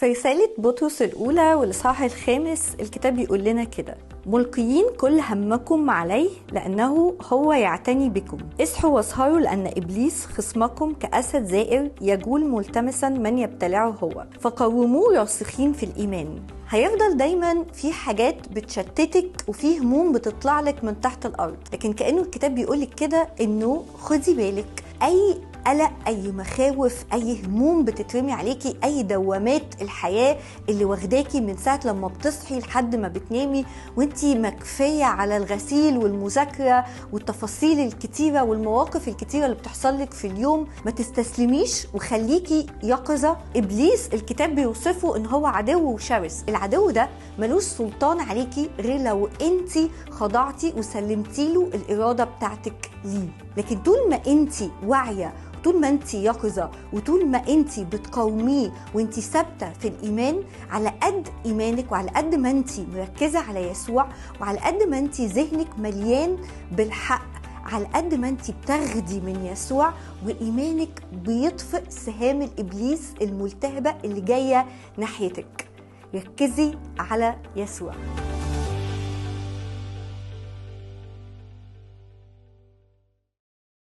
في رسالة بطرس الأولى والإصحاح الخامس الكتاب بيقول لنا كده: ملقيين كل همكم عليه لأنه هو يعتني بكم. اصحوا واسهروا لأن إبليس خصمكم كأسد زائر يجول ملتمسا من يبتلعه هو، فقوموه راسخين في الإيمان. هيفضل دايما في حاجات بتشتتك وفي هموم بتطلع لك من تحت الأرض، لكن كأنه الكتاب بيقولك كده إنه خدي بالك، أي قلق، أي مخاوف، أي هموم بتترمي عليكي، أي دوامات الحياة اللي واخداكي من ساعة لما بتصحي لحد ما بتنامي وانتي مكفية على الغسيل والمذاكرة والتفاصيل الكتيرة والمواقف الكتيرة اللي بتحصل لك في اليوم، ما تستسلميش وخليكي يقظة. إبليس الكتاب بيوصفه إن هو عدو وشرس. العدو ده ملوش سلطان عليكي غير لو انتي خضعتي وسلمتي له الإرادة بتاعتك ليه. لكن طول ما انتي واعية، طول ما انتي يقظة، وطول ما انتي بتقاوميه وانتي ثابتة في الإيمان، على قد إيمانك وعلى قد ما انتي مركزة على يسوع وعلى قد ما انتي ذهنك مليان بالحق، على قد ما انتي بتاخدي من يسوع وإيمانك بيطفئ سهام الإبليس الملتهبة اللي جاية ناحيتك. ركزي على يسوع.